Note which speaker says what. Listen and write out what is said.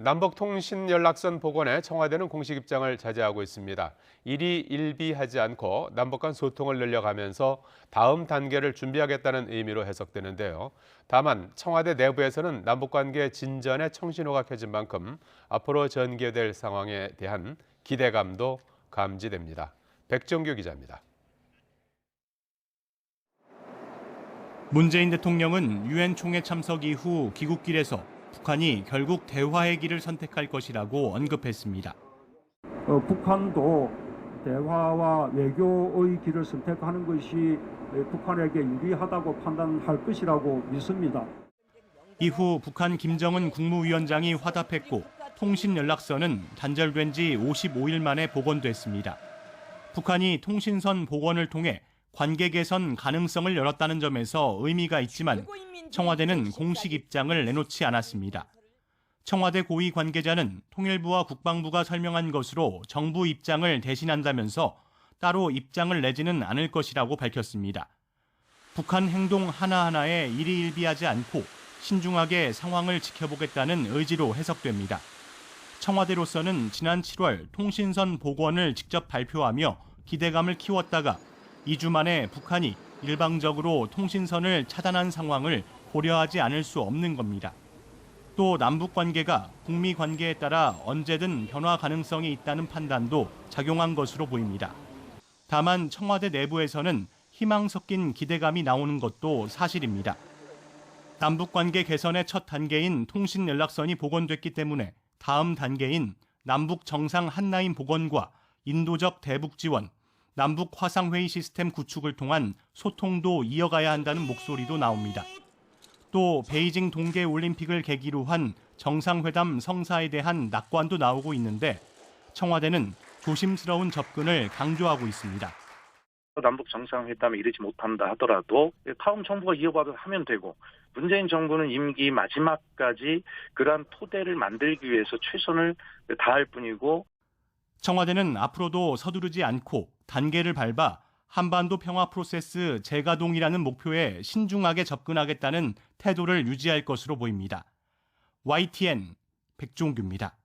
Speaker 1: 남북통신연락선 복원에 청와대는 공식 입장을 자제하고 있습니다. 일희일비하지 않고 남북 간 소통을 늘려가면서 다음 단계를 준비하겠다는 의미로 해석되는데요. 다만 청와대 내부에서는 남북 관계 진전에 청신호가 켜진 만큼 앞으로 전개될 상황에 대한 기대감도 감지됩니다. 백정규 기자입니다.
Speaker 2: 문재인 대통령은 유엔 총회 참석 이후 귀국길에서 북한이 결국 대화의 길을 선택할 것이라고 언급했습니다.
Speaker 3: 북한도 대화와 외교의 길을 선택하는 것이 북한에게 유리하다고 판단할 것이라고 믿습니다.
Speaker 2: 이후 북한 김정은 국무위원장이 화답했고 통신연락선은 단절된 지 55일 만에 복원됐습니다. 북한이 통신선 복원을 통해 관계 개선 가능성을 열었다는 점에서 의미가 있지만 청와대는 공식 입장을 내놓지 않았습니다. 청와대 고위 관계자는 통일부와 국방부가 설명한 것으로 정부 입장을 대신한다면서 따로 입장을 내지는 않을 것이라고 밝혔습니다. 북한 행동 하나하나에 일희일비하지 않고 신중하게 상황을 지켜보겠다는 의지로 해석됩니다. 청와대로서는 지난 7월 통신선 복원을 직접 발표하며 기대감을 키웠다가 2주 만에 북한이 일방적으로 통신선을 차단한 상황을 고려하지 않을 수 없는 겁니다. 또 남북 관계가 북미 관계에 따라 언제든 변화 가능성이 있다는 판단도 작용한 것으로 보입니다. 다만 청와대 내부에서는 희망 섞인 기대감이 나오는 것도 사실입니다. 남북 관계 개선의 첫 단계인 통신연락선이 복원됐기 때문에 다음 단계인 남북 정상 한라인 복원과 인도적 대북 지원, 남북 화상회의 시스템 구축을 통한 소통도 이어가야 한다는 목소리도 나옵니다. 또 베이징 동계올림픽을 계기로 한 정상회담 성사에 대한 낙관도 나오고 있는데 청와대는 조심스러운 접근을 강조하고 있습니다.
Speaker 4: 남북 정상회담에 이르지 못한다 하더라도 다음 정부가 이어가면 되고 문재인 정부는 임기 마지막까지 그러한 토대를 만들기 위해서 최선을 다할 뿐이고
Speaker 2: 청와대는 앞으로도 서두르지 않고 단계를 밟아 한반도 평화 프로세스 재가동이라는 목표에 신중하게 접근하겠다는 태도를 유지할 것으로 보입니다. YTN 백종규입니다.